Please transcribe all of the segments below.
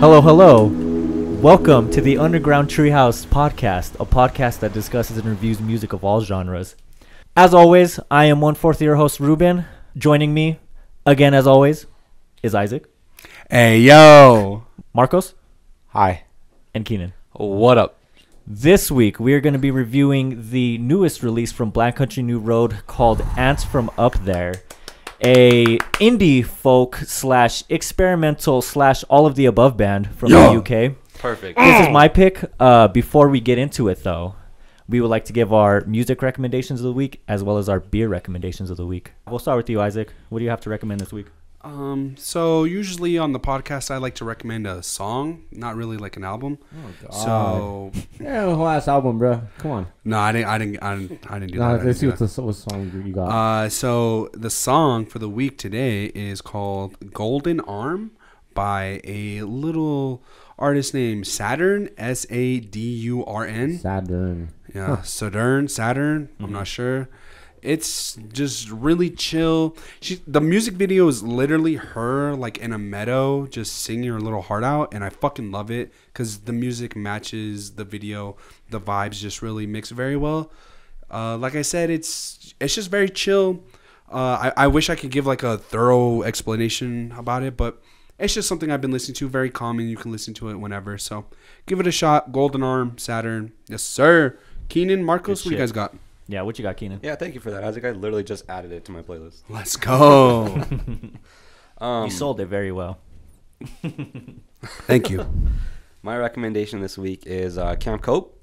Hello, hello. Welcome to the Underground Treehouse podcast, a podcast that discusses and reviews music of all genres. As always, I am one-fourth of your host, Ruben. Joining me, again as always, is Isaac. Hey, yo. Marcos. Hi. And Keenan. What up? This week, we are going to be reviewing the newest release from Black Country New Road called Ants From Up There. A indie folk slash experimental slash all of the above band from the UK. Perfect. This is my pick. Before we get into it, though, we would like to give our music recommendations of the week as well as our beer recommendations of the week. We'll start with you, Isaac. What do you have to recommend this week? So usually on the podcast, I like to recommend a song, not really like an album. Oh, God. So Yeah, the whole ass album, bro. Come on. no, I didn't do No, that. let's see what song you got. So the song for the week today is called "Golden Arm" by a little artist named Saturn, Sadurn. Saturn. Yeah, Saturn. I'm not sure. It's just really chill. The music video is literally her like in a meadow just singing her little heart out, and I fucking love it because the music matches the video. The vibes just really mix very well. Like I said, it's just very chill. I wish I could give like a thorough explanation about it, but it's just something I've been listening to. Very calming. You can listen to it whenever. So give it a shot. Golden Arm, Saturn. Yes, sir. Keenan, Marcos, what do you guys got? Yeah, what you got, Keenan? Yeah, thank you for that, Isaac. I literally just added it to my playlist. Let's go. You sold it very well. Thank you. My recommendation this week is Camp Cope.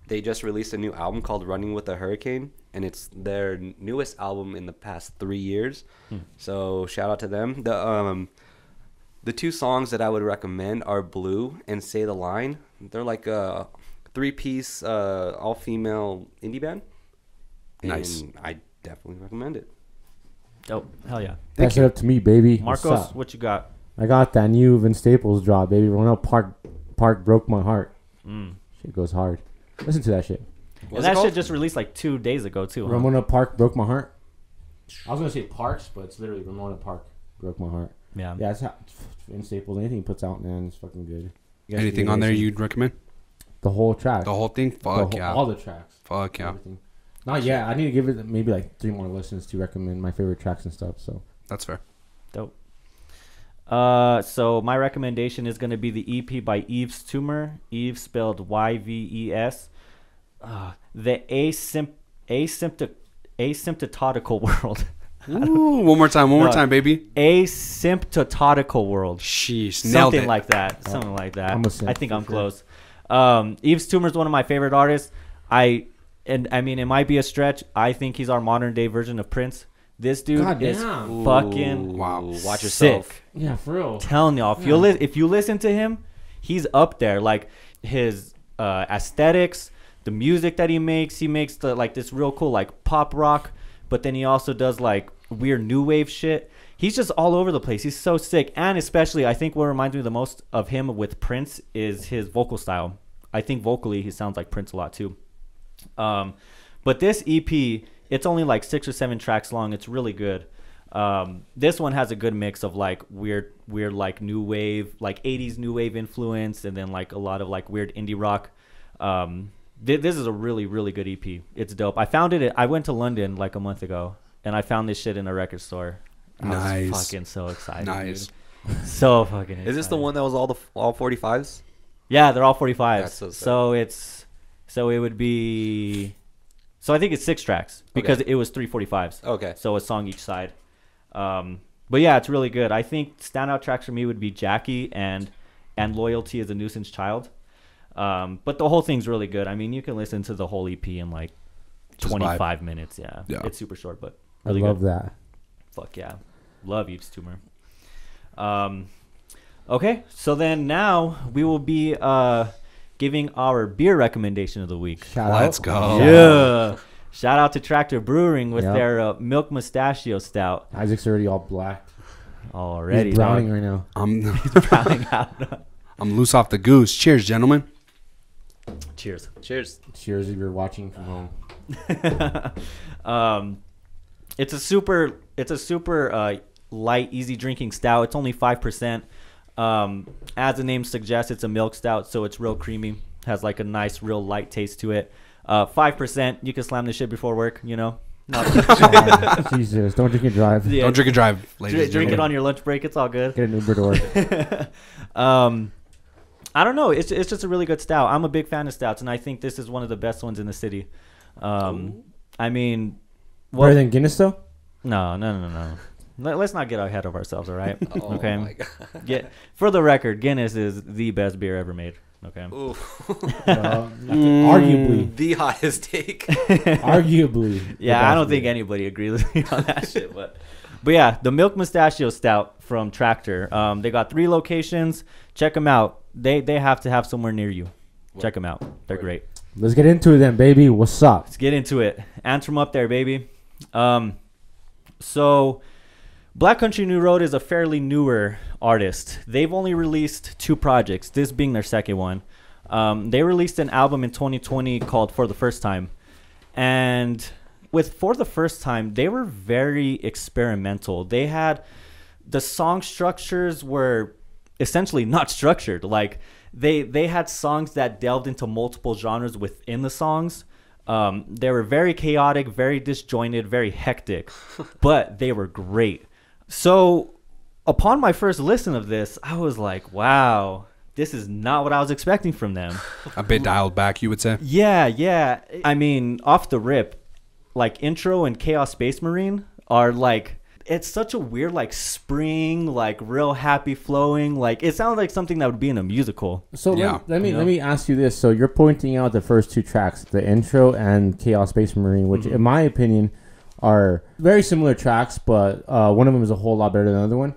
They just released a new album called Running with a Hurricane, and it's their newest album in the past 3 years. So shout out to them. The two songs that I would recommend are Blue and Say the Line. They're like a three-piece all-female indie band. Nice. And I definitely recommend it. Oh, hell yeah. That's it up to me, baby. Marcos, what you got? I got that new Vince Staples drop, baby. Ronald Park broke my heart. Shit goes hard. Listen to that shit. And that shit just released like 2 days ago, too. Huh? Ramona Park broke my heart. I was gonna say Parks, but it's literally Ramona Park broke my heart. Yeah. Yeah, it's Vince Staples. Anything he puts out, man, it's fucking good. Anything on there you'd recommend? The whole track. The whole thing? Fuck yeah. All the tracks. Fuck yeah. Everything. Not yet. I need to give it maybe like 3 more listens to recommend my favorite tracks and stuff. So That's fair. Dope. So my recommendation is going to be the EP by Yves Tumor. Yves spelled Yves. The asymptotical world. Ooh, one more time, baby. Asymptotical world. Sheesh, nailed Something it. like that. Something like that. I'm a simp I think for I'm sure. close. Yves Tumor is one of my favorite artists. I mean, it might be a stretch. I think he's our modern day version of Prince. This dude is Goddamn. fucking Wow. Watch sick. yourself. yeah, for real. Telling y'all, if you listen to him, he's up there. Like his aesthetics, the music that he makes like this real cool like pop rock, but then he also does like weird new wave shit. He's just all over the place. He's so sick, and especially I think what reminds me the most of him with Prince is his vocal style. I think vocally he sounds like Prince a lot too. But this EP, it's only like 6 or 7 tracks long. It's really good. This one has a good mix of like weird like new wave, like 80s new wave influence, and then like a lot of like weird indie rock. This is a really, really good EP. It's dope. I went to London like a month ago, and I found this shit in a record store. I Nice. was fucking so excited. Nice. Dude. So fucking excited. Is this the one that was all 45s? Yeah, they're all 45s. That's so sick. So it would be. So I think it's 6 tracks because it was 3 45s. Okay. So a song each side. But yeah, it's really good. I think standout tracks for me would be Jackie and Loyalty is a Nuisance Child. But the whole thing's really good. I mean, you can listen to the whole EP in like Just 25 minutes. Yeah. It's super short, but really I love good. that. Fuck yeah. Love Yves Tumor. Okay, so then now we will be giving our beer recommendation of the week. Let's go. Yeah. Shout out to Tractor Brewing with Yep. their Milk Mustachio Stout. Isaac's already all black. Already. He's browning right now. I'm Browning out. I'm loose off the goose. Cheers, gentlemen. Cheers. Cheers. Cheers if you're watching from home. It's a super light, easy drinking stout. It's only 5%. As the name suggests, it's a milk stout, so it's real creamy. Has like a nice, real light taste to it. 5%. You can slam this shit before work, you know. Jesus, don't drink and drive. Yeah. Don't drink and drive, ladies. Drink it on your lunch break. It's all good. Get an Uber to work. I don't know. It's just a really good stout. I'm a big fan of stouts, and I think this is one of the best ones in the city. I mean, Better than Guinness though? No. Let's not get ahead of ourselves, all right? Oh Okay. my God. For the record, Guinness is the best beer ever made. Okay. Ooh. Arguably. The hottest take. Arguably. Yeah, I don't think anybody agrees with me on that shit, but yeah, the Milk Mustachio Stout from Tractor. They got 3 locations. Check them out. They have to have somewhere near you. Check them out. They're great. Let's get into it then, baby. What's up? Let's get into it. Antrim up there, baby. So Black Country New Road is a fairly newer artist. They've only released 2 projects, this being their second one. They released an album in 2020 called For the First Time. And with For the First Time, they were very experimental. They had the song structures were essentially not structured. Like they had songs that delved into multiple genres within the songs. They were very chaotic, very disjointed, very hectic, but they were great. So upon my first listen of this, I was like, wow, this is not what I was expecting from them. A bit dialed back, you would say. Yeah. I mean, off the rip, like Intro and Chaos Space Marine are like, it's such a weird, like spring, like real happy flowing. Like it sounds like something that would be in a musical. So Yeah. let me ask you this. So you're pointing out the first 2 tracks, the intro and Chaos Space Marine, which in my opinion are very similar tracks, but one of them is a whole lot better than the other one.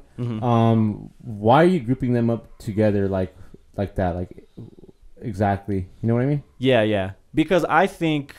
Why are you grouping them up together like that? Like exactly, you know what I mean? Yeah. Because I think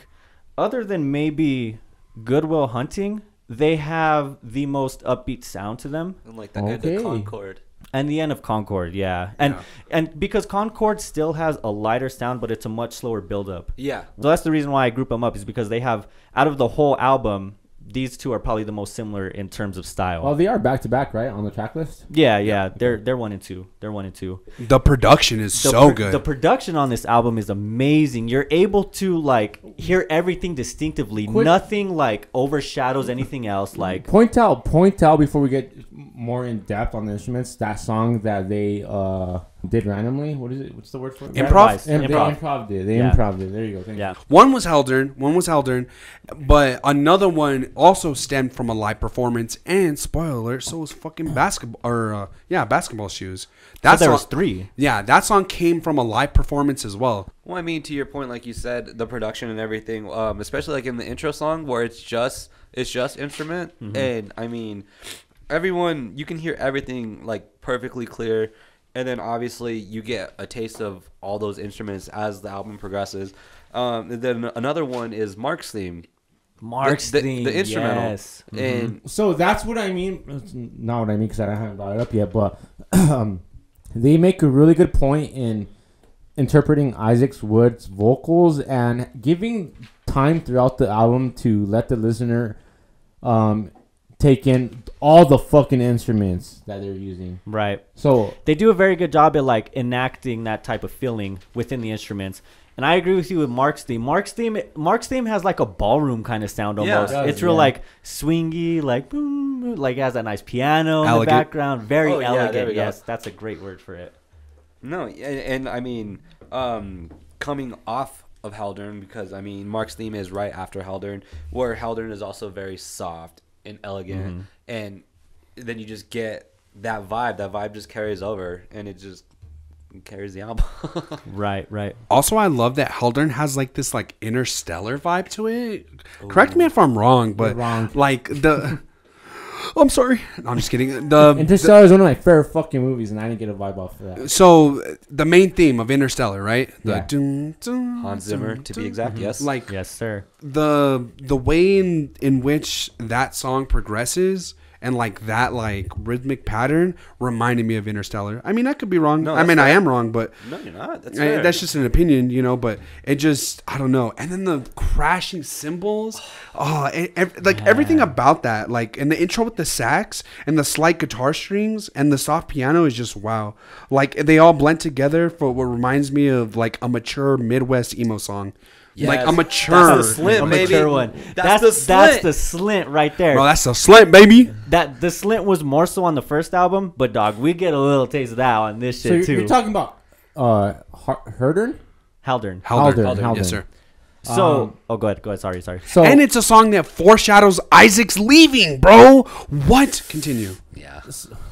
other than maybe Goodwill Hunting, they have the most upbeat sound to them. And like the end of Concord. And the end of Concord, yeah. And because Concord still has a lighter sound, but it's a much slower build-up. Yeah. So that's the reason why I group them up, is because they have, out of the whole album, these 2 are probably the most similar in terms of style. Well, they are back to back, right, on the track list? Yeah. They're 1 and 2. They're 1 and 2. The production is so good. The production on this album is amazing. You're able to like hear everything distinctively. Nothing like overshadows anything else. Like Point out before we get more in depth on the instruments, that song that they did randomly. What is it? What's the word for it? Improv? They improved it. They improved it. There you go. Thank you. One was Haldern, but another one also stemmed from a live performance. And spoiler alert, so was fucking basketball shoes. so there was 3. Yeah, that song came from a live performance as well. Well, I mean, to your point, like you said, the production and everything, especially like in the intro song where it's just instrument, and I mean, everyone, you can hear everything like perfectly clear, and then obviously you get a taste of all those instruments as the album progresses. And then another one is Mark's theme. Mark's theme, the instrumental, yes. and So that's what I mean. It's not what I mean because I haven't brought it up yet, but they make a really good point in interpreting Isaac Wood's vocals and giving time throughout the album to let the listener take in all the fucking instruments that they're using. Right. So They do a very good job at like enacting that type of feeling within the instruments. And I agree with you with Mark's theme. Mark's theme has like a ballroom kind of sound almost. Yeah, it does, it's real yeah. like swingy, like boom, boom, like it has that nice piano in Elegant. the background. Very Oh, yeah, there elegant. we go. Yes, that's a great word for it. no, and I mean, coming off of Haldern, because I mean, Mark's theme is right after Haldern, where Haldern is also very soft and elegant, and then you just get that vibe. That vibe just carries over, and it just carries the album. Right. Also, I love that Haldern has like this like interstellar vibe to it. Correct me if I'm wrong, but You're wrong. like the. I'm sorry. No, I'm just kidding. Interstellar is one of my favorite fucking movies, and I didn't get a vibe off of that. So the main theme of Interstellar, right? Yeah. Hans Zimmer, to be exact. Yes. Like Yes, sir. the way in which that song progresses and like that like rhythmic pattern reminded me of Interstellar. I mean, I could be wrong. No, I mean, that's I fair. am wrong, but No, you're not. That's fair. that's just an opinion, you know. But it just, I don't know. And then the crashing cymbals, everything about that, like in the intro with the sax and the slight guitar strings and the soft piano is just wow. Like they all blend together for what reminds me of like a mature Midwest emo song. Like a Yes. mature, That's the slint, A baby. mature one. That's the slint. That's the slint right there. bro. That's a slint, baby. That the slint was more so on the first album, but dog, we get a little taste of that on this So shit too. you're talking about Herdern? Haldern. Haldern. Yes, sir. So, go ahead. Sorry. So And it's a song that foreshadows Isaac's leaving, bro. What? Continue. Yeah.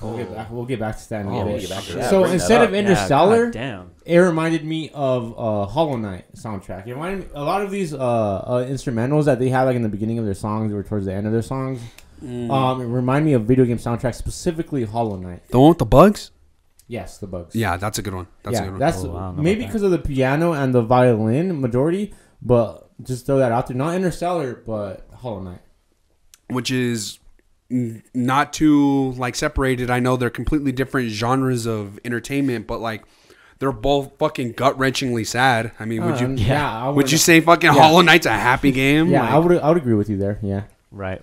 we'll get back to that in a we'll bit. get back to that. So Bring that instead up. of Interstellar, damn. it reminded me of Hollow Knight soundtrack. It reminded me a lot of these instrumentals that they have like in the beginning of their songs or towards the end of their songs. It reminded me of video game soundtracks, specifically Hollow Knight. The one with the bugs? Yes, the bugs. Yeah, that's a good one. That's a good one. That's Oh, I don't know maybe about because of the piano and the violin majority, but just throw that out there. Not Interstellar, but Hollow Knight. Which is not too like separated. I know they're completely different genres of entertainment, but like they're both fucking gut wrenchingly sad. I mean, would you I would you say fucking Hollow Knight's a happy game? Yeah, Like, I would agree with you there. Yeah. Right.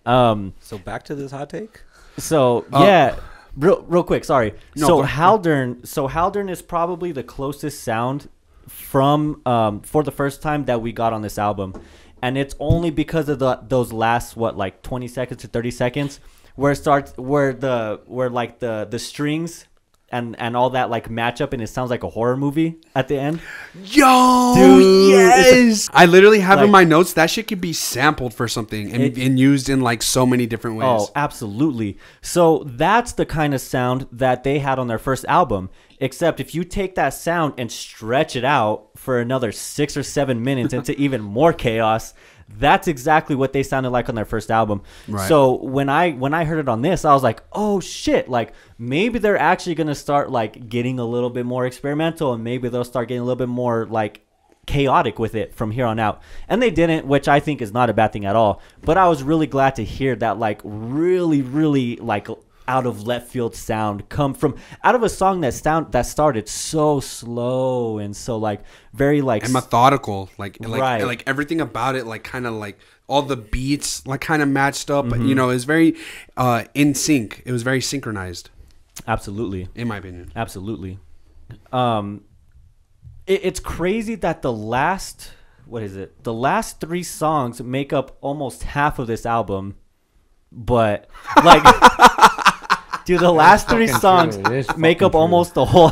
So back to this hot take. So yeah, real quick. Sorry. No, So go ahead. Haldern is probably the closest sound from for the first time that we got on this album, and it's only because of those last 20 seconds to 30 seconds where it starts where the strings and all that like match up and it sounds like a horror movie at the end. yo, Dude, yes. I literally have in like- my notes that shit could be sampled for something and used in like so many different ways. Oh, absolutely. So that's the kind of sound that they had on their first album. Except if you take that sound and stretch it out for another 6 or 7 minutes into even more chaos, that's exactly what they sounded like on their first album. Right. So when I heard it on this, I was like, oh shit, like maybe they're actually gonna start like getting a little bit more experimental, and maybe they'll start getting a little bit more like chaotic with it from here on out. And they didn't, which I think is not a bad thing at all. But I was really glad to hear that like really like out of left field sound come from out of a song that started so slow and so like very like and methodical, like Right. like everything about it, like kind of like all the beats like kind of matched up. Mm-hmm. You know, it was very in sync. It was very synchronized, absolutely. in my opinion. Absolutely. It's crazy that the last 3 songs make up almost half of this album, but like, dude, the last 3 fucking songs true. It is make fucking up true. almost the whole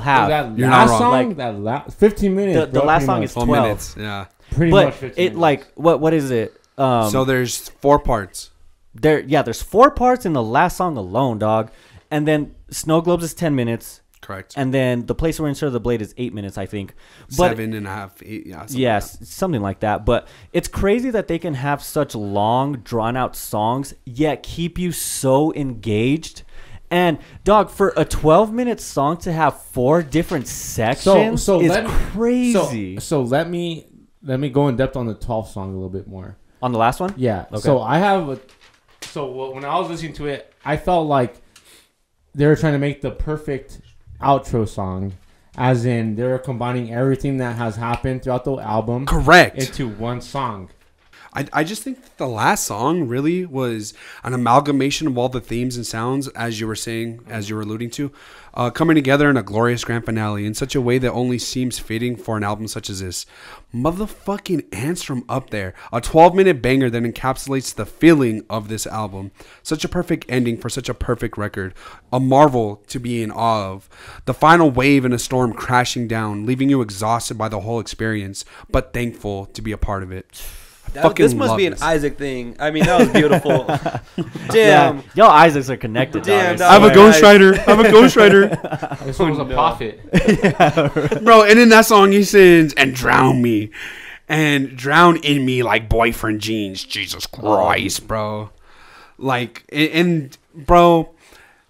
half. That You're not last wrong. song, Like- that last 15 minutes. The bro, last pretty song much. is 12 12. minutes. Yeah. Pretty much But 15 it minutes. like what is it? So there's 4 parts. There's 4 parts in the last song alone, dog, and then Snow Globes is 10 minutes. Correct. And then the place where insert the blade is 8 minutes, I think. But 7.5, 8. Yeah. something yes, something like that. But it's crazy that they can have such long, drawn out songs, yet keep you so engaged. And dog, for a 12-minute song to have 4 different sections is crazy. So let me go in depth on the 12th song a little bit more. On the last one? Yeah. Okay. So when I was listening to it, I felt like they were trying to make the perfect outro song, as in they were combining everything that has happened throughout the album Correct. into one song. I just think that the last song really was an amalgamation of all the themes and sounds, as you were saying, as you were alluding to, coming together in a glorious grand finale in such a way that only seems fitting for an album such as this. Motherfucking Ants from Up There, a 12-minute banger that encapsulates the feeling of this album. Such a perfect ending for such a perfect record. A marvel to be in awe of. The final wave in a storm crashing down, leaving you exhausted by the whole experience, but thankful to be a part of it. This must love be an this. Isaac thing. I mean, that was beautiful. Damn. Yeah. Yo, Isaacs are connected, Damn, dog. dog. I have a Alright. ghostwriter. I have a ghostwriter. This one was a prophet. Bro, and in that song he sings, and drown me. And drown in me like boyfriend jeans. Jesus Christ, bro. Like, and bro,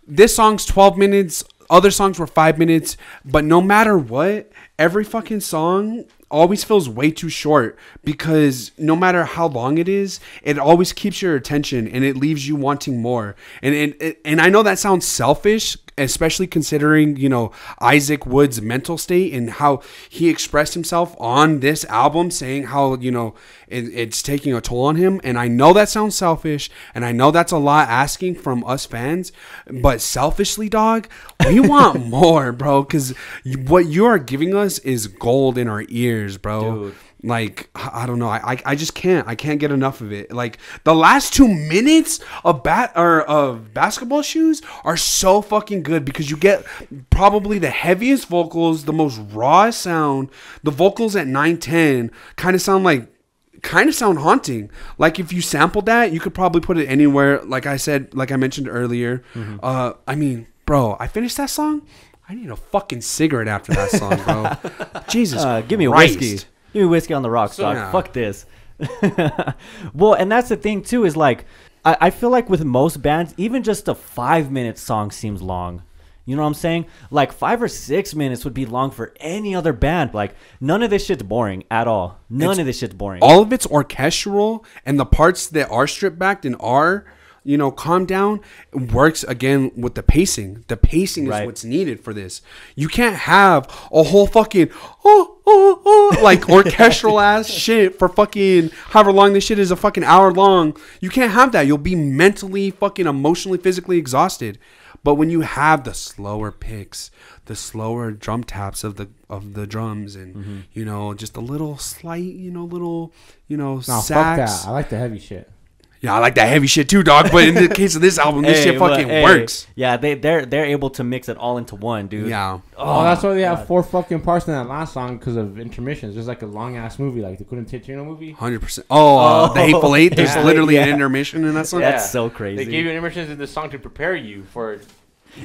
this song's 12 minutes. Other songs were 5 minutes. But no matter what, every fucking song always feels way too short, because no matter how long it is, it always keeps your attention and it leaves you wanting more. And I know that sounds selfish, especially considering, you know, Isaac Wood's mental state and how he expressed himself on this album, saying how, you know, it's taking a toll on him. And I know that sounds selfish, and I know that's a lot asking from us fans, but selfishly, dog, we want more, bro, because what you are giving us is gold in our ears, bro. Dude. Like, I don't know. I just can't. I can't get enough of it. Like, the last 2 minutes of Basketball Shoes are so fucking good, because you get probably the heaviest vocals, the most raw sound. The vocals at 9:10 kind of sound haunting. Like, if you sampled that, you could probably put it anywhere. Like I said, like I mentioned earlier. I mean, bro, I finished that song. I need a fucking cigarette after that song, bro. Jesus give me a Christ. whiskey. Give me whiskey on the rocks, dog. yeah. Fuck this. Well, and that's the thing too, is like I feel like with most bands, even just a 5-minute song seems long. You know what I'm saying? Like 5 or 6 minutes would be long for any other band. Like, none of this shit's boring at all. None of this shit's boring. All of it's orchestral, and the parts that are stripped back and are, you know, calmed down, works again with the pacing. The pacing is what's needed for this. You can't have a whole fucking like orchestral ass shit for fucking however long this shit is, a fucking hour long. You can't have that. You'll be mentally, fucking emotionally, physically exhausted. But when you have the slower picks, the slower drum taps of the drums, and you know, just a little slight, little No, sax. fuck that. I like the heavy shit. Yeah, I like that heavy shit too, dog. But in the case of this album, this shit fucking works. Yeah, they're able to mix it all into one, dude. Yeah. Oh, that's why they have 4 fucking parts in that last song, because of intermissions. Just like a long ass movie, like the Quentin Tarantino movie. 100%. The Hateful Eight. There's Yeah. literally Yeah. an intermission in that song. That's so crazy. They gave you intermissions in the song to prepare you for.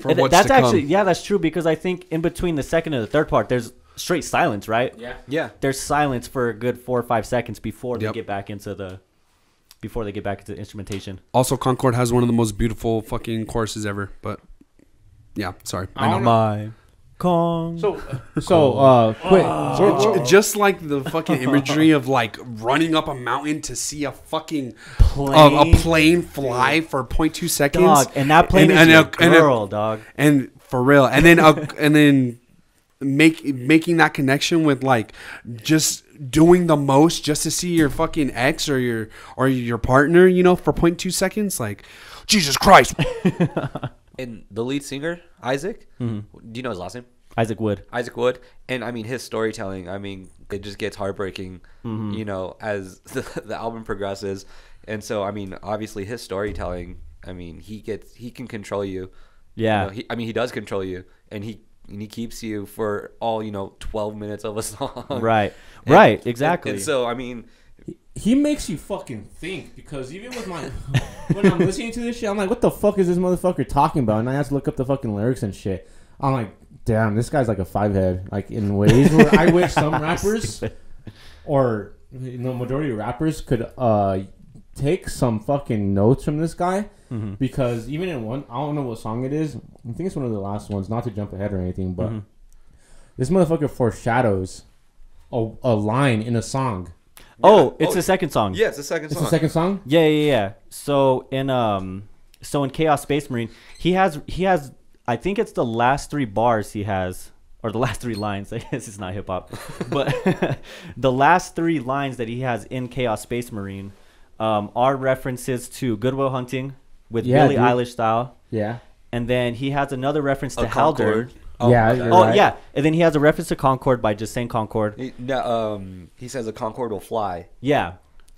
For what's that's to come. actually, yeah, that's true, because I think in between the second and the third part, there's straight silence, right? Yeah. Yeah. There's silence for a good 4 or 5 seconds before they Yep. get back into the instrumentation. Also, Concord has one of the most beautiful fucking choruses ever. But yeah, sorry. I don't know. My Kong. Quick. Just like the fucking imagery of like running up a mountain to see a fucking Plane. a plane fly for 0.2 seconds. Dog, and that plane is your girl, dog. And for real, and then making that connection with like just doing the most just to see your fucking ex or your partner, for 0.2 seconds. Like, Jesus Christ. And the lead singer, Isaac, do you know his last name? Isaac Wood. Isaac Wood. And I mean, his storytelling, it just gets heartbreaking, as the album progresses. And so, I mean, obviously his storytelling, he can control you. Yeah. He does control you, and he keeps you for all, 12 minutes of a song. Right. Right. Exactly. And so, I mean, He makes you fucking think, because even with my when I'm listening to this shit, I'm like, what the fuck is this motherfucker talking about? And I have to look up the fucking lyrics and shit. I'm like, damn, this guy's like a 5-head. Like, in ways where I wish some rappers or majority of rappers could take some fucking notes from this guy, because even in one, I don't know what song it is. I think it's one of the last ones. Not to jump ahead or anything, but this motherfucker foreshadows a line in a song. Oh, it's the second song. yeah, it's the second It's song. the second song. Yeah. So in Chaos Space Marine, he has I think it's the last 3 bars he has, or the last 3 lines. I guess it's not hip hop, but the last 3 lines that he has in Chaos Space Marine are references to Good Will Hunting with Billie dude. Eilish style, Yeah. and then he has another reference to Concord. Haldor. Yeah, you're Oh right. yeah, and then he has a reference to Concord by just saying Concord. He says a Concorde will fly. Yeah.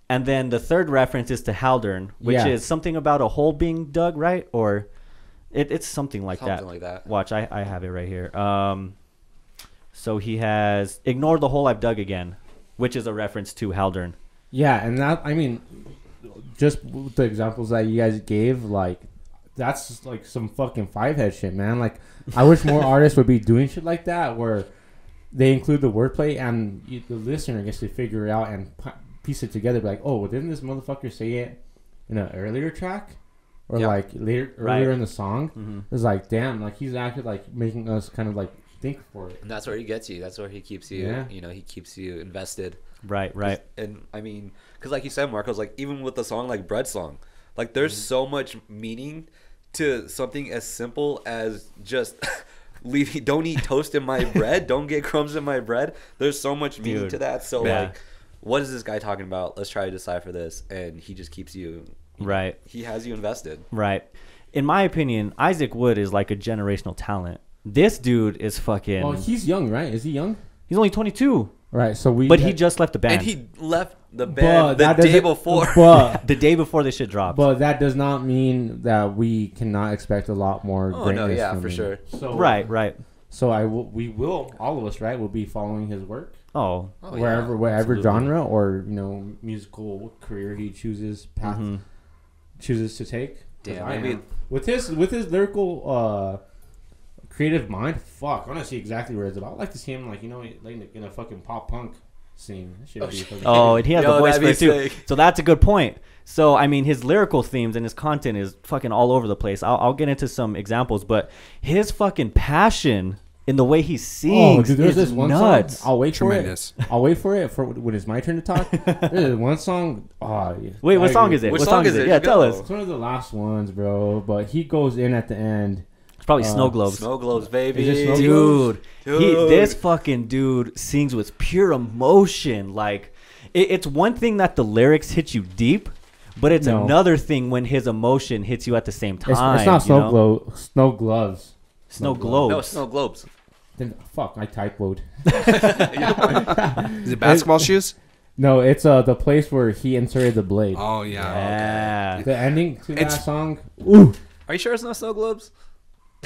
And then the third reference is to Haldern, which Yeah. is something about a hole being dug, right? Or it's something like that. Something like that. Watch, I have it right here. So he has ignore the hole I've dug again, which is a reference to Haldern. Yeah, and that, just with the examples that you guys gave, like, that's like some fucking 5-head shit, man. Like, I wish more artists would be doing shit like that, where they include the wordplay and the listener gets to figure it out and piece it together. Be like, oh, well, didn't this motherfucker say it in an earlier track, or Yeah. like earlier in the song? It's like, damn, like he's actually like making us kind of like think for it. And that's where he gets you. That's where he keeps you. Yeah. You know, he keeps you invested. Right, right. And I mean, because like you said, Marcos, like even with the song like Bread Song, like there's so much meaning to something as simple as just don't eat toast in my bread, don't get crumbs in my bread. There's so much meaning Dude. to that. So Yeah. like, what is this guy talking about? Let's try to decipher this, and he just keeps you. Right. He has you invested. Right. In my opinion, Isaac Wood is like a generational talent. This dude is fucking. Well, he's young, right? Is he young? he's only 22, Right. So we. but he just left the band And he left the But band the that day doesn't- before. But the day before this shit dropped. but that does not mean that we cannot expect a lot more. Oh, no, greatness yeah, from for him. sure. So right, right. So we will, all of us, right? Will be following his work. Oh, Oh, whatever absolutely. genre or musical career he chooses path Mhm. chooses to take. 'Cause Damn, I maybe- am. with his lyrical creative mind, fuck, I want to see exactly where it's about. I like to see him like in a fucking pop punk scene. That shit would be fucking Oh, and he has Yo, the voice that'd for be it too. sick. So that's a good point. So I mean, his lyrical themes and his content is fucking all over the place. I'll get into some examples, but his fucking passion in the way he Oh, sings dude, there's is this one nuts. song. I'll wait Tremendous. for it. I'll wait for it for when it's my turn to talk. There's one song. Oh, yeah. Wait, what I song agree. is it? Which What song is it? Yeah, tell Go. us. It's one of the last ones, bro. But he goes in at the end. It's probably Snow Globes. Snow globes, baby. Is it Snow Dude, Dude. this fucking dude sings with pure emotion. Like, it's one thing that the lyrics hit you deep, but it's No. another thing when his emotion hits you at the same It's time. not you know? Snow gloves. Snow Snow globes. No, snow globes. Then fuck, I typoed. Is it basketball shoes? No, it's the place where he inserted the blade. Oh yeah. Yeah. The ending to that It's- song. Ooh, Are you sure it's not snow globes?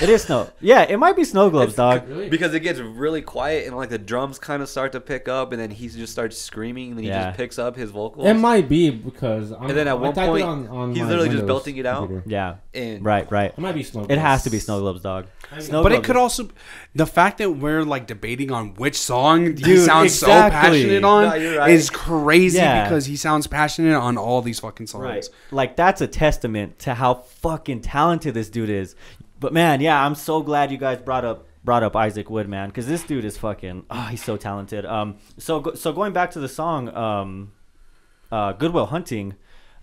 It is snow. Yeah, it might be Snow Globes, dog. really? Because it gets really quiet and like the drums kind of start to pick up, and then he just starts screaming, and then he Yeah. just picks up his vocals. It might be because And then at one typed it point, on he's my literally just Windows belting it out. computer. Yeah. And Right, right. It might be Snow. It Globes. has to be Snow Globes, dog. Snow But it Globes could is- also, the fact that we're like debating on which song he Dude, sounds exactly. so passionate on No, you're right. is crazy Yeah. because he sounds passionate on all these fucking songs. Right. Like, that's a testament to how fucking talented this dude is. But, man, yeah, I'm so glad you guys brought up Isaac Wood, man, because this dude is fucking, he's so talented. So going back to the song, Good Will Hunting,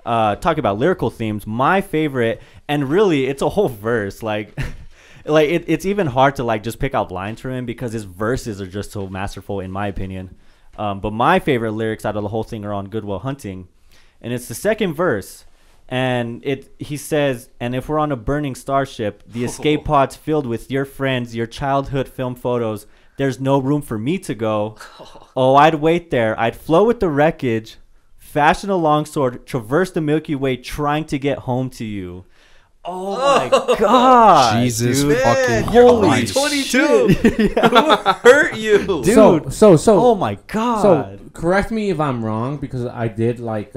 talking about lyrical themes, my favorite, and really, it's a whole verse, like it's even hard to like just pick out lines from him because his verses are just so masterful, in my opinion. But my favorite lyrics out of the whole thing are on Good Will Hunting, and it's the second verse. And he says, and if we're on a burning starship, the escape pod's filled with your friends, your childhood film photos, there's no room for me to go. Oh, I'd wait there. I'd flow with the wreckage, fashion a longsword, traverse the Milky Way, trying to get home to you. Oh my God. Jesus dude. fucking you're Holy only Christ. 22. Who hurt you? Dude. So Oh my God. So correct me if I'm wrong because I did like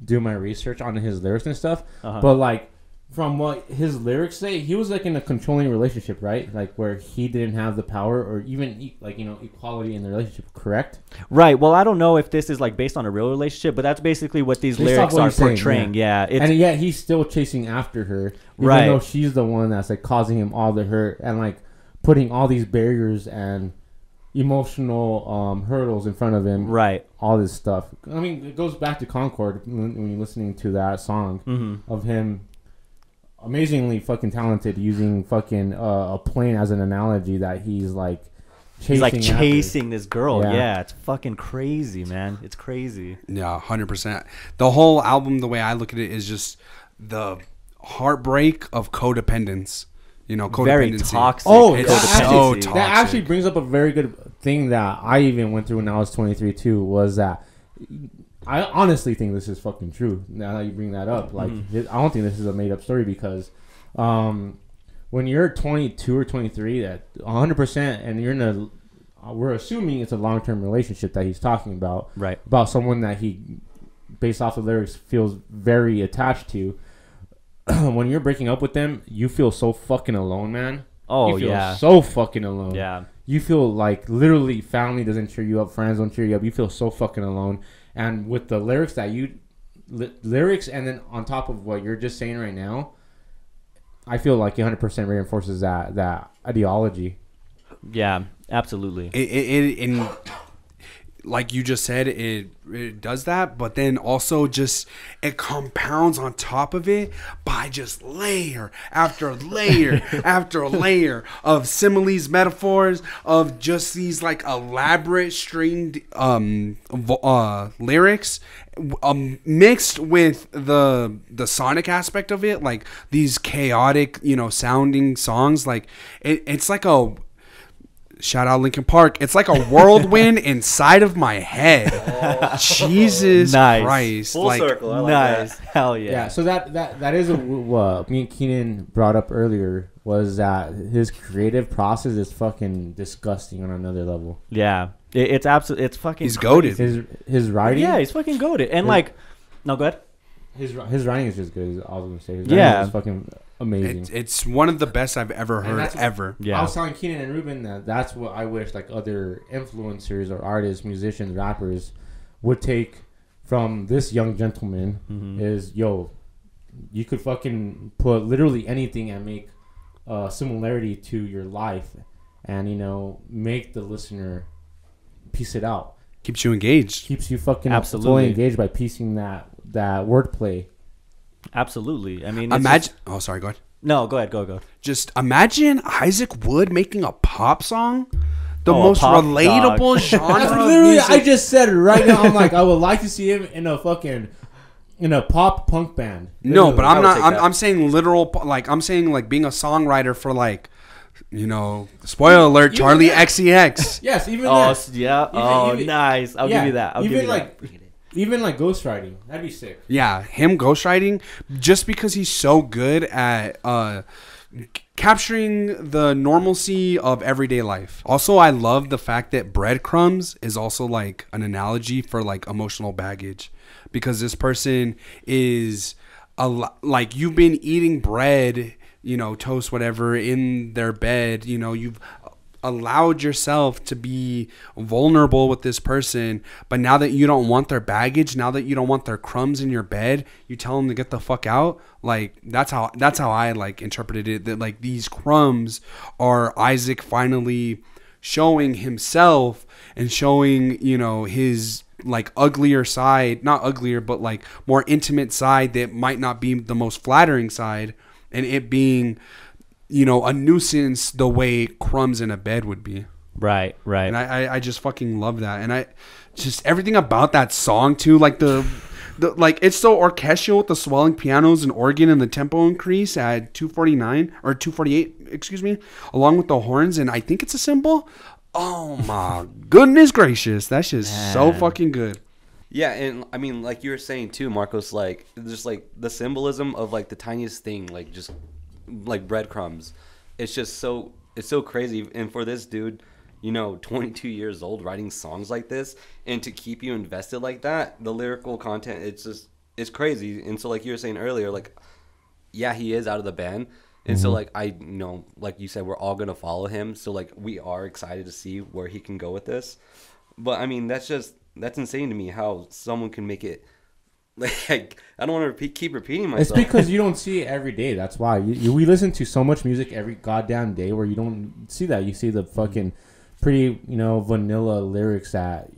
do my research on his lyrics and stuff. Uh-huh. But like from what his lyrics say, he was like in a controlling relationship, right? Like where he didn't have the power or even equality in the relationship. Correct? Right. Well, I don't know if this is like based on a real relationship, but that's basically what these Based lyrics off what are he's saying, portraying. Yeah. It's, And yet he's still chasing after her, even Right. though she's the one that's like causing him all the hurt and like putting all these barriers and emotional hurdles in front of him. right. All this stuff. I mean, it goes back to Concord when you're listening to that song Mm-hmm. of him amazingly fucking talented using fucking a plane as an analogy that he's like chasing. He's like after. chasing this girl. Yeah. Yeah. It's fucking crazy, man. It's crazy. Yeah, 100%. The whole album, the way I look at it, is just the heartbreak of codependence. You know, codependency. Very toxic. Oh, It's that so actually, toxic. that actually brings up a very good thing that I even went through when I was 23 too. Was that I honestly think this is fucking true. Now that you bring that up, like I don't think this is a made up story because when you're 22 or 23, that 100%, and you're in a, we're assuming it's a long term relationship that he's talking about, Right. about someone that he, based off the lyrics, feels very attached to. When you're breaking up with them, you feel so fucking alone, man. Oh, you feel yeah. so fucking alone. Yeah. You feel like literally family doesn't cheer you up, friends don't cheer you up. You feel so fucking alone. And with the lyrics that lyrics, and then on top of what you're just saying right now, I feel like 100% reinforces that ideology. Yeah, absolutely. And like you just said, it does that, but then also just it compounds on top of it by just layer after layer after layer of similes, metaphors, of just these like elaborate stringed lyrics, mixed with the sonic aspect of it, like these chaotic, sounding songs. Like it's like a shout out Linkin Park. It's like a whirlwind inside of my head. Jesus Nice. Christ! Full like, circle. I like Nice. that. Hell yeah. Yeah, so that is what me and Keenan brought up earlier, was that his creative process is fucking disgusting on another level. Yeah. It's absolutely. It's fucking. He's goated. His writing, Yeah, he's fucking goated. And like, no, go ahead. his writing is just good. Is all I was gonna say. His Yeah. writing is fucking amazing. It's one of the best I've ever And heard that's- ever. Yeah. I was telling Keenan and Ruben that's what I wish like other influencers or artists, musicians, rappers would take from this young gentleman. Is you could fucking put literally anything and make a similarity to your life, and make the listener piece it out. Keeps you engaged. Keeps you fucking Absolutely. fully engaged by piecing that wordplay. Absolutely. I mean, it's Imagine. just- Oh, sorry. Go ahead. no, go ahead. Go. Just imagine Isaac Wood making a pop song. The Oh, a most pop, relatable That's genre of literally, music. I just said it right now. I'm like, I would like to see him in a pop punk band. No, but I I'm would not. take I'm, that. I'm saying literal. Like I'm saying, like being a songwriter for like, spoiler alert, Even Charlie that. XCX. Yes, even Oh, that. yeah. Even- Nice. I'll give you that. I'll give even you like, that. even like ghostwriting, that'd be sick. Yeah, him ghostwriting, just because he's so good at capturing the normalcy of everyday life. Also, I love the fact that breadcrumbs is also like an analogy for like emotional baggage, because this person is like you've been eating bread, toast, whatever, in their bed. You've allowed yourself to be vulnerable with this person, but now that you don't want their baggage, now that you don't want their crumbs in your bed, you tell them to get the fuck out. Like that's how I like interpreted it, that like these crumbs are Isaac finally showing himself and showing his like uglier side, not uglier but like more intimate side that might not be the most flattering side, and it being a nuisance the way crumbs in a bed would be. Right. And I just fucking love that. And I just everything about that song too, like the like it's so orchestral with the swelling pianos and organ and the tempo increase at 249 or 248, excuse me, along with the horns, and I think it's a cymbal. Oh my goodness gracious, that's just so Man. fucking good. Yeah, and I mean, like you were saying too, Marcos, like just like the symbolism of like the tiniest thing, like just like breadcrumbs. It's so crazy. And for this dude, 22 years old, writing songs like this, and to keep you invested like that, the lyrical content, it's crazy. And so like you were saying earlier, like, yeah, he is out of the band. And so like like you said, we're all gonna follow him. So like we are excited to see where he can go with this. But I mean, that's insane to me how someone can make it. Like I don't want to keep repeating myself. It's because you don't see it every day. That's why we listen to so much music every goddamn day where you don't see that. You see the fucking pretty vanilla lyrics that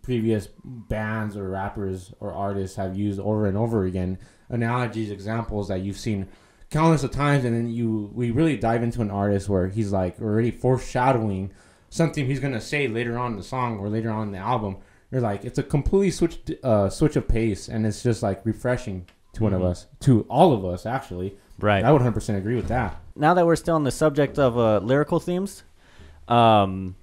previous bands or rappers or artists have used over and over again. Analogies, examples that you've seen countless of times, and then we really dive into an artist where he's like already foreshadowing something he's gonna say later on in the song or later on in the album. You're like, it's a completely switch of pace, and it's just like refreshing to one of us, to all of us actually. Right. I would 100% agree with that. Now that we're still on the subject of lyrical themes, I'm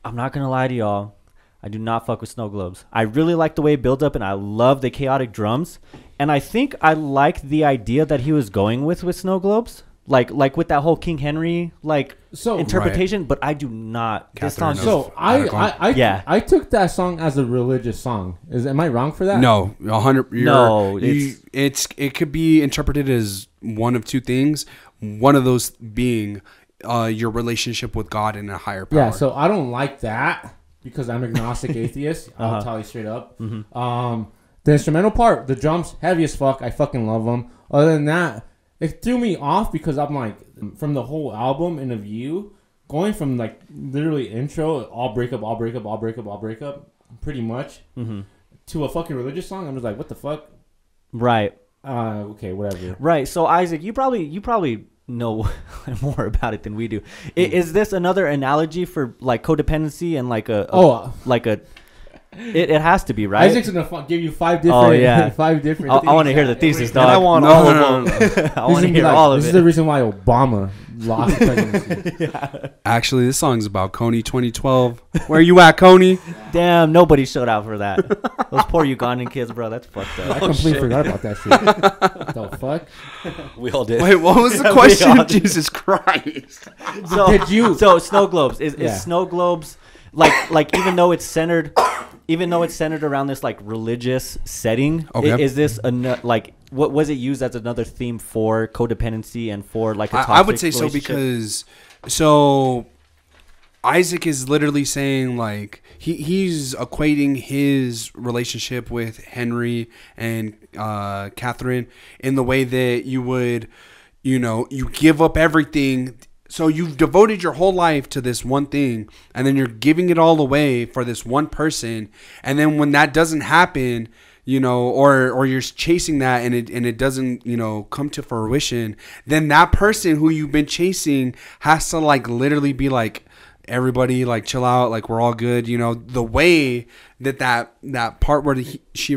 not gonna lie to y'all. I do not fuck with Snow Globes. I really like the way it builds up, and I love the chaotic drums. And I think I like the idea that he was going with Snow Globes, like with that whole King Henry interpretation. But I do not. This Catherine song. knows. So I Yeah. I took that song as a religious song. Am I wrong for that? No, 100. No, It could be interpreted as one of two things. One of those being your relationship with God and a higher power. Yeah, so I don't like that because I'm agnostic atheist. I'll tell you straight up. The instrumental part, the drums, heavy as fuck. I fucking love them. Other than that, it threw me off because I'm like, from the whole album in a view, going from like literally intro, all break up, pretty much, to a fucking religious song. I'm just like, what the fuck? Right. Okay, whatever. Right. So Isaac, you probably know more about it than we do. Is this another analogy for like codependency and like it has to be, right? Isaac's gonna give you 5 different. Oh, yeah. 5 different. I want to hear the thesis, dog. I want No, all no, of no, them. I want to hear like, all of this it. is the reason why Obama lost the presidency. Actually, this song's about Coney 2012. Where you at, Coney? Damn, nobody showed out for that. Those poor Ugandan kids, bro. That's fucked I up. completely forgot about that shit. The fuck? We all did. Wait, what was the Yeah, we question? all- Jesus Christ. So, Did you- So snow globes is Yeah. snow globes like even though it's centered around this like religious setting, Okay. is this like what was it used as another theme for codependency and for like a toxic I would say so relationship? because so Isaac is literally saying like he's equating his relationship with Henry and Catherine in the way that you would, you give up everything. So you've devoted your whole life to this one thing, and then you're giving it all away for this one person, and then when that doesn't happen, or you're chasing that and it doesn't, come to fruition, then that person who you've been chasing has to like literally be like, everybody like chill out, like we're all good, the way that part where he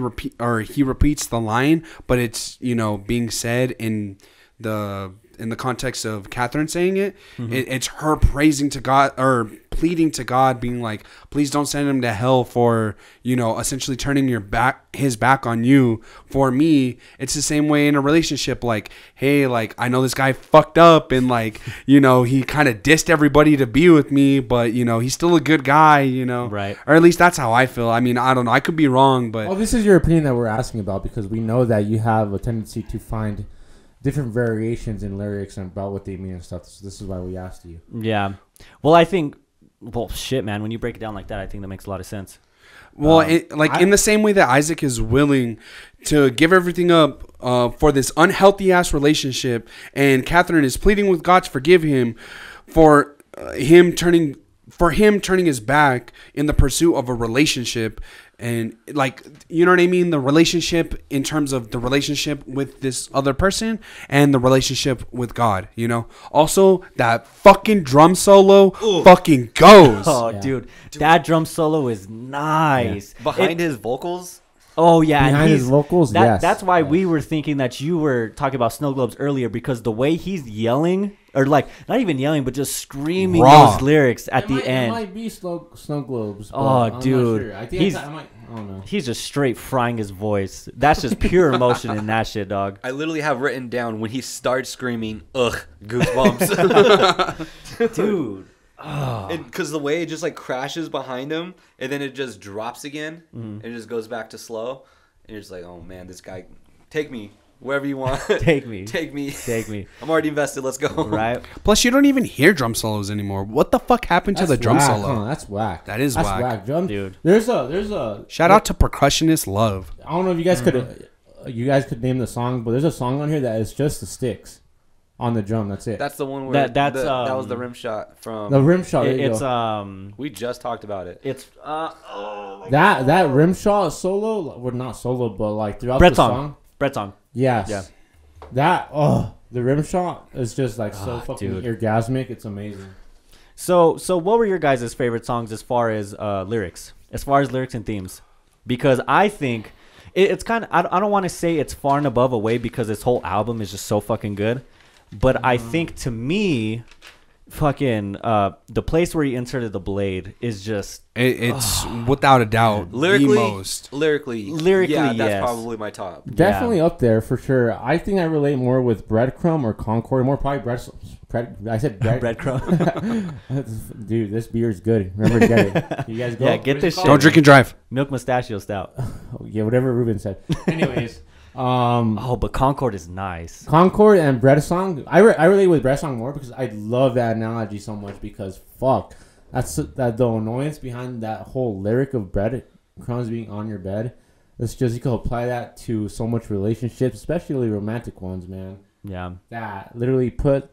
repeats the line, but it's being said in the context of Catherine saying it, it's her praising to God or pleading to God, being like, please don't send him to hell for, essentially turning his back on you for me. It's the same way in a relationship. Like, hey, like, I know this guy fucked up and like, he kind of dissed everybody to be with me, but he's still a good guy, Right. Or at least that's how I feel. I mean, I don't know. I could be wrong, but Well, this is your opinion that we're asking about because we know that you have a tendency to find different variations in lyrics and about what they mean and stuff. So this is why we asked you. Yeah. Well, I think shit, man, when you break it down like that, I think that makes a lot of sense. Well, in the same way that Isaac is willing to give everything up for this unhealthy ass relationship, and Catherine is pleading with God to forgive him for him turning his back in the pursuit of a relationship, and like, you know what I mean, the relationship in terms of the relationship with this other person and the relationship with God. Also that fucking drum solo fucking goes. Oh, Yeah. dude, that drum solo is nice. Behind his vocals, Oh yeah, and Behind his he's- vocals, yes. That's why Yes. we were thinking that you were talking about snow globes earlier, because the way he's yelling, or like not even yelling, but just screaming Raw. those lyrics at the It end. might be snow globes. But Oh, I'm not dude. sure. I think He's- I don't know. He's just straight frying his voice. That's just pure emotion in that shit, dog. I literally have written down when he starts screaming, ugh, goosebumps. Dude. Because the way it just like crashes behind him and then it just drops again and it just goes back to slow. And you're just like, oh man, this guy, take me wherever you want. Take me. Take me. Take me. I'm already invested. Let's go. Right? Plus, you don't even hear drum solos anymore. What the fuck happened to the drum whack, solo? huh? That's whack. That is That's whack. Drum, Dude. There's a Shout out to percussionist Love. I don't know if you guys could name the song, but there's a song on here that is just the sticks on the drum. That's it. That's the one where That's, that was the rim shot from. the rim shot. there you It's go. We just talked about it. It's that rim shot solo, well, not solo, but like throughout Brett the song. song. Brett song. Yes. Yeah. That the rim shot is just like so fucking dude. orgasmic. It's amazing. So what were your guys' favorite songs as far as lyrics? As far as lyrics and themes? Because I think it's kind of, I don't want to say it's far and above away because this whole album is just so fucking good. But I think to me, fucking the place where he inserted the blade is just It's without a doubt Lyrically, the most. lyrically, yes. yeah, that's probably my top. Definitely up there for sure. I think I relate more with Breadcrumb or Concord. More probably I said bread. breadcrumb. Dude, this beer is good. Remember to get it. You guys go. Yeah, get What is this it shit. called? Don't drink and drive. Milk Mustachio Stout. Oh, yeah, whatever Ruben said. Anyways, Oh, but Concord is nice. Concord and Bread Song. I relate with Bread Song more because I love that analogy so much because fuck, that's that the annoyance behind that whole lyric of bread crumbs being on your bed. It's just you can apply that to so much relationships, especially romantic ones, man. Yeah. That literally put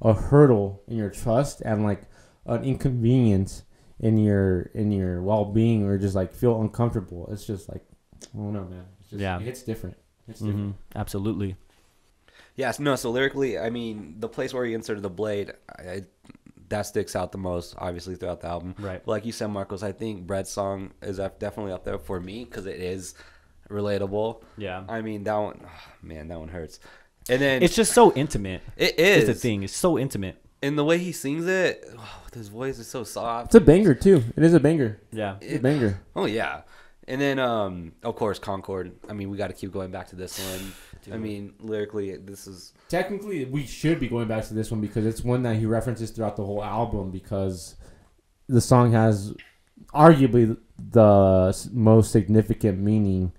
a hurdle in your trust and like an inconvenience in your well-being, or just like feel uncomfortable. It's just like, I don't know, man. It's just, Yeah. it's different. It's different. Absolutely. Yes, no. So lyrically, I mean, the place where he inserted the blade, that sticks out the most, obviously, throughout the album. Right. But like you said, Marcos, I think Bread's song is definitely up there for me because it is relatable. Yeah. I mean, that one, man, that one hurts. And then It's just so intimate. it is It's the thing. It's so intimate. and the way he sings it, with his voice is so soft. It's a banger too. It is a banger. Yeah. It's a banger. Oh yeah. And then, of course, Concord. I mean, we got to keep going back to this one. I mean, lyrically, this is Technically, we should be going back to this one because it's one that he references throughout the whole album, because the song has arguably the most significant meaning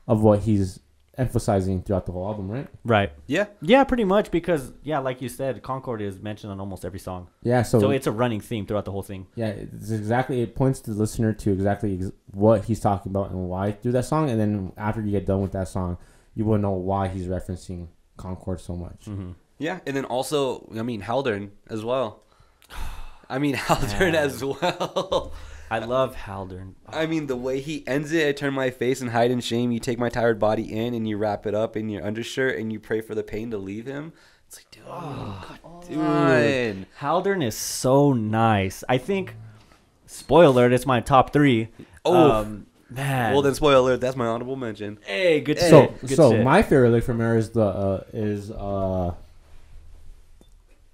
of what he's emphasizing throughout the whole album, right? Right. yeah. Yeah, pretty much, because like you said, Concord is mentioned on almost every song. Yeah, So it's a running theme throughout the whole thing. yeah, it points the listener to exactly what he's talking about and why through that song, and then after you get done with that song, you will know why he's referencing Concord so much. Mm-hmm. Yeah, and then also, I mean, Haldern as well. I mean, Haldern as well. I love Haldern. I mean, the way he ends it, I turn my face and hide in shame. You take my tired body in and you wrap it up in your undershirt and you pray for the pain to leave him. It's like, dude, dude. Haldern is so nice. I think, spoiler alert, it's my top 3. Oh. Man. Well, then, spoiler alert, that's my honorable mention. Hey, good So, shit. Good so shit. my favorite lick from her is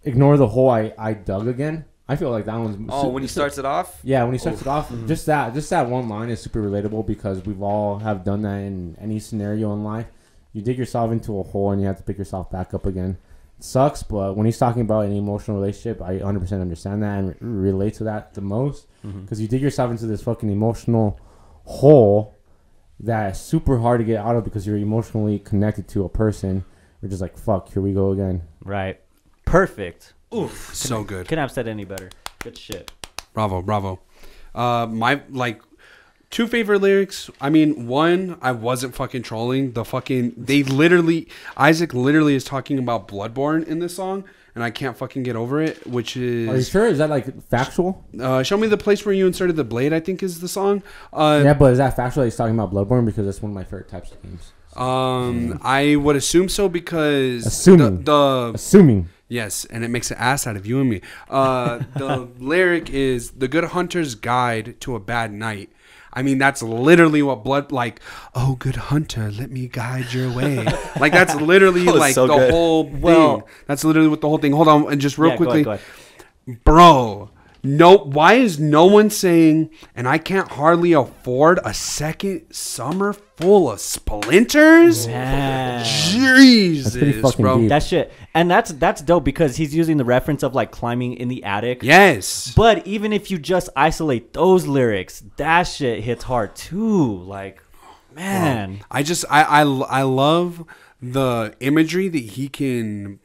ignore the hole I dug again. I feel like that one's Oh, when he starts it off? yeah, when he starts it off, just that one line is super relatable because we've all have done that in any scenario in life. You dig yourself into a hole and you have to pick yourself back up again. It sucks, but when he's talking about an emotional relationship, I 100% understand that and relate to that the most, because you dig yourself into this fucking emotional hole that's super hard to get out of because you're emotionally connected to a person. You're just like, fuck, here we go again. Right. Perfect. Oof, so good. Couldn't have said any better. Good shit. Bravo. My two favorite lyrics. I mean, one, I wasn't fucking trolling. Isaac literally is talking about Bloodborne in this song, and I can't fucking get over it. Which Are you is sure? Is that like factual? Show Me the Place Where You Inserted the Blade, I think is the song. Yeah, but is that factual that he's talking about Bloodborne? Because that's one of my favorite types of games. I would assume so because Assuming. the Assuming. yes, and it makes an ass out of you and me. The lyric is the good hunter's guide to a bad night. I mean, that's literally what oh, good hunter, let me guide your way. Like, that's literally That was like so the good. whole thing. Well- That's literally what the whole thing. Hold on, and just real Yeah, go quickly. ahead. Bro, no, why is no one saying, and I can't hardly afford a second summer full of splinters? Man. Jesus, That's pretty fucking bro. deep. That shit. And that's dope because he's using the reference of like climbing in the attic. Yes. But even if you just isolate those lyrics, that shit hits hard too. Like, man. I love the imagery that he can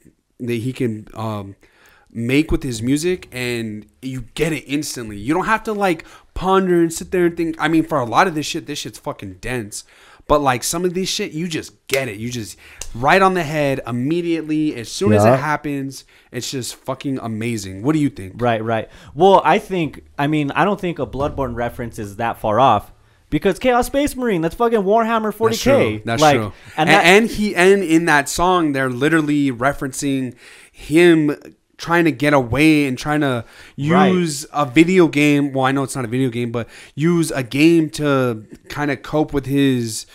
make with his music, and you get it instantly. You don't have to like ponder and sit there and think. I mean, for a lot of this shit's fucking dense. But like some of this shit, you just get it. You just right on the head immediately. As soon as it Yeah. happens, it's just fucking amazing. What do you think? Right. Well, I don't think a Bloodborne reference is that far off. Because Chaos Space Marine, that's fucking Warhammer 40K. That's like, true. And, And in that song, they're literally referencing him trying to get away and trying to use a video game. Well, I know it's not a video game, but use a game to kind of cope with his,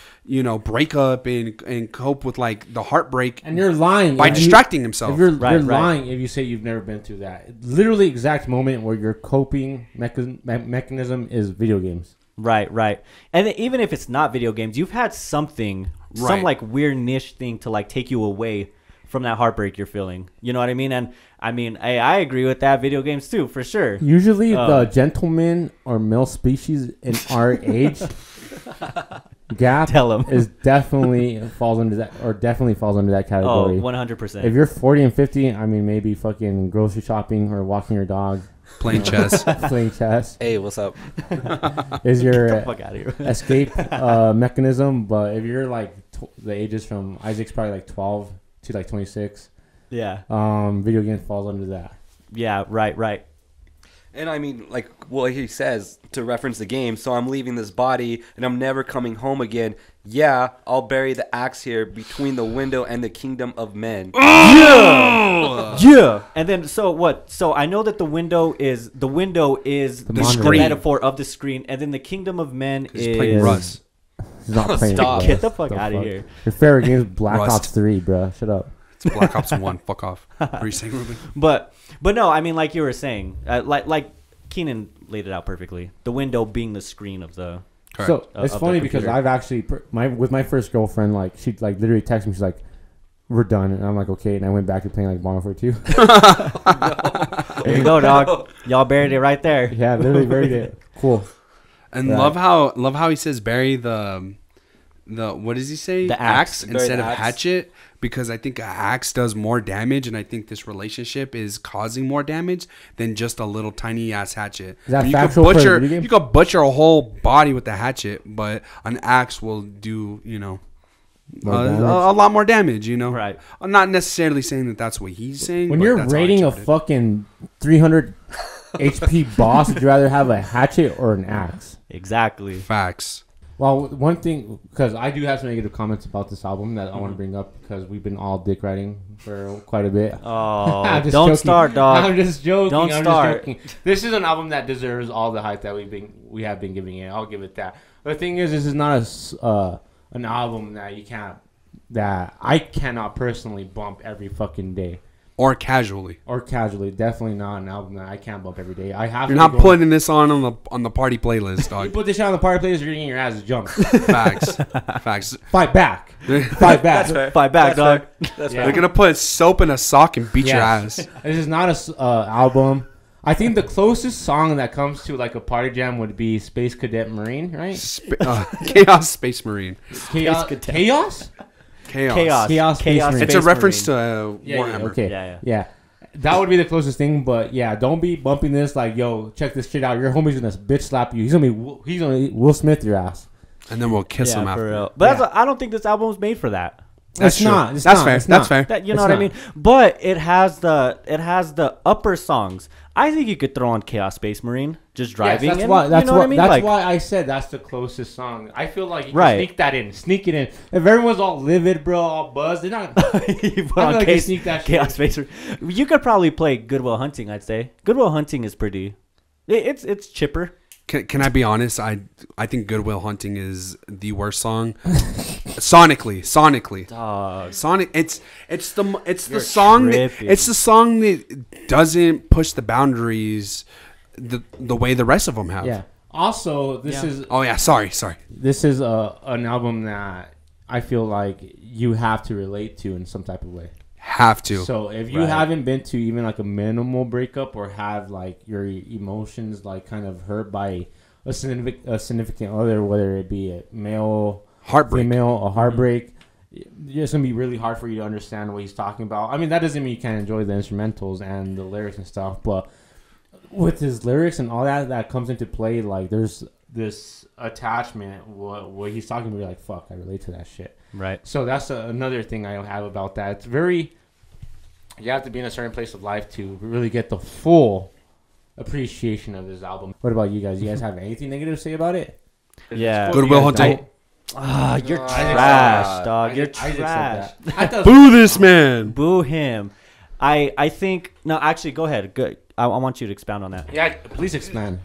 breakup and cope with like the heartbreak. And you're lying by if you- distracting himself. If you're Right. lying if you say you've never been through that. Literally, exact moment where your coping mechanism is video games. Right. And then even if it's not video games, you've had something, some Right. like weird niche thing to like take you away from that heartbreak you're feeling. You know what I mean? And I mean, I agree with that. Video games too, for sure. Usually, the gentleman or male species in our age gap Tell 'em. is definitely falls under that Oh, category. 100%. If you're 40 and 50, I mean, maybe fucking grocery shopping or walking your dog, Playing chess. playing chess Hey, what's up? is your Fuck out of here. escape mechanism. But if you're like the ages from Isaac's probably like 12 to like 26, Yeah. Video games falls under that. Yeah. Right. And I mean, like what he says to reference the game. So I'm leaving this body and I'm never coming home again. Yeah, I'll bury the axe here between the window and the kingdom of men. Yeah. And then so what? So I know that the window is the monitor. metaphor of the screen, and then the kingdom of men He's playing is Rust. He's not playing. Stop. Rust. Get the fuck The out of fuck? here. Your favorite game is Black Rust. Ops 3, bro. Shut up. It's Black Ops 1. Fuck off. What are you saying, Ruben? But no, I mean, like you were saying, like Keenan laid it out perfectly. The window being the screen of the. Correct. So Of it's the funny because computer. I've actually with my first girlfriend, like she like literally texted me. She's like, "We're done," and I'm like, "Okay." And I went back to playing like Modern Warfare 2. There you go, dog. Y'all buried it right there. Yeah, literally buried it. Cool. And Yeah. love how he says bury the what does he say? The axe. Bury instead the of axe. hatchet, because I think an axe does more damage, and I think this relationship is causing more damage than just a little tiny ass hatchet. Is that I mean, factual for a video game? you could butcher a whole body with a hatchet, but an axe will do More damage. a lot more damage. Right. I'm not necessarily saying that that's what he's saying. When but you're that's how I rating a interpret it. fucking 300 HP boss, would you rather have a hatchet or an axe? Exactly. Facts. Well, one thing, because I do have some negative comments about this album that I want to bring up because we've been all dick riding for quite a bit. Oh, I'm just don't joking. start, dog. I'm just joking. Don't I'm start. Just joking. This is an album that deserves all the hype that we have been giving it. I'll give it that. But the thing is, this is not an album that I cannot personally bump every fucking day Or casually. or casually. Definitely not an album that I can't bump every day. I have. You're to not go- putting this on the party playlist, You dog. put this shit on the party playlist, you're getting your ass jumped. Facts. Facts. Fight back. Fight back. Fight back, dog. That's Yeah. They're gonna put soap in a sock and beat your Yeah. ass. This is not a album. I think the closest song that comes to like a party jam would be Space Cadet Marine, right? Chaos Space Marine. Chaos? Cadet. Chaos? Chaos. Chaos Space Marine. It's a Space reference Marine. to Yeah, Warhammer. okay. Yeah. That would be the closest thing, but yeah, don't be bumping this like, yo, check this shit out. Your homie's gonna bitch slap you. He's gonna Will Smith your ass. And then we'll kiss him Yeah, for after. real. But Yeah. I don't think this album was made for that. That's It's true. not. It's That's not. fair. It's That's not. fair. That you It's know what I not. mean? But it has the upper songs. I think you could throw on Chaos Space Marine just driving. Yes, that's and, why. That's you know why. what I mean? That's Like, why I said that's the closest song. I feel like you can Right. sneak that in. Sneak it in. If everyone's all livid, bro, all buzzed, they're not. you put I on feel like you sneak that shit Chaos in. Space Marine. You could probably play Goodwill Hunting. I'd say Goodwill Hunting is pretty. It's chipper. Can I be honest? I think Goodwill Hunting is the worst song. Sonically. Dog. Sonic. It's the You're song. tripping. It's the song that doesn't push the boundaries the way the rest of them have. Yeah. Also, this Yeah. is Oh yeah. Sorry. an album that I feel like you have to relate to in some type of way. Have to. So if you Right. haven't been to even like a minimal breakup or have like your emotions like kind of hurt by a significant other, whether it be a male, Heartbreak. female, a heartbreak, it's gonna be really hard for you to understand what he's talking about. I mean, that doesn't mean you can't enjoy the instrumentals and the lyrics and stuff, but with his lyrics and all that comes into play, like there's this attachment. What he's talking about, you're like, fuck, I relate to that shit. Right. So that's another thing I have about that. It's very, you have to be in a certain place of life to really get the full appreciation of this album. What about you guys? You guys have anything negative to say about it? Yeah. Goodwill You guys Hunting. don't? Ah, you're I trash, said that. dog. You're Isaac said trash. that. I thought- Boo this man. Boo him. I think no. Actually, go ahead. Good. I want you to expound on that. Yeah, please expand.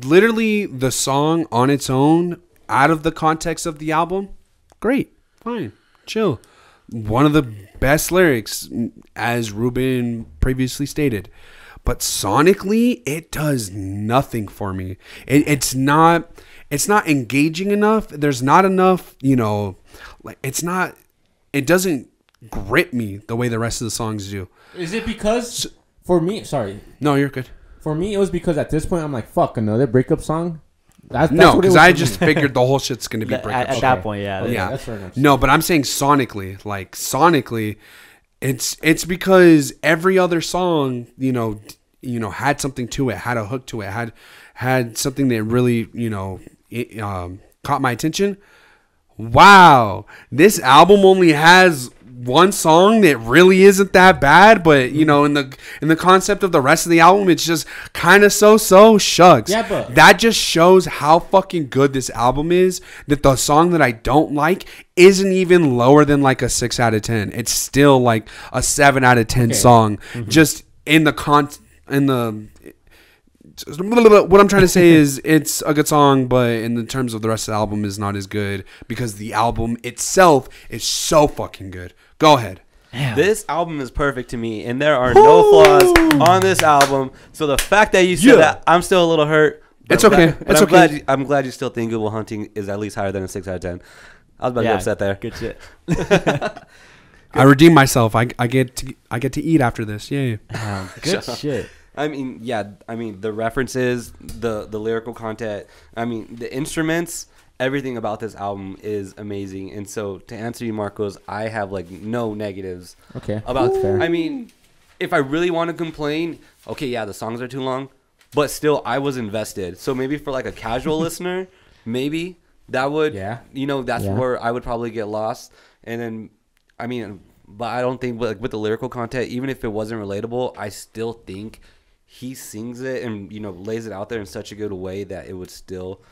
Literally, the song on its own, out of the context of the album, great, fine, chill. One of the best lyrics, as Ruben previously stated. But sonically, it does nothing for me. It's not engaging enough. There's not enough, like it doesn't grip me the way the rest of the songs do. Is it because, for me, sorry, No, you're good. for me, it was because at this point, I'm like, fuck, another breakup song? That's No, what it because was I for me. just figured the whole shit's going to be At breakup. that point, yeah. Okay, Yeah. that's fair enough. No, but I'm saying sonically, it's because every other song, had something to it, had a hook to it, had something that really, caught my attention. Wow, this album only has one song that really isn't that bad, but you know, in the concept of the rest of the album, it's just kind of so shucks. Yeah, but that just shows how fucking good this album is. That the song that I don't like isn't even lower than like a 6 out of 10. It's still like a 7 out of 10 song. Just in the what I'm trying to say is it's a good song, but in the terms of the rest of the album is not as good because the album itself is so fucking good. Go ahead. Damn. This album is perfect to me, and there are no flaws on this album. So the fact that you said that, I'm still a little hurt. It's okay. It's okay. I'm glad you still think Good Will Hunting is at least higher than a 6 out of 10. I was about to get upset there. Good shit. I redeem myself. I get to eat after this. Yay. Good shit. I mean, yeah. I mean, the references, the lyrical content. I mean, the instruments. Everything about this album is amazing. And so, to answer you, Marcos, I have like no negatives. Okay. About. Fair. I mean, if I really want to complain, okay, yeah, the songs are too long, but still, I was invested. So maybe for like a casual listener, maybe that would, that's where I would probably get lost. And then, I mean, but I don't think with the lyrical content, even if it wasn't relatable, I still think he sings it and, lays it out there in such a good way that it would still,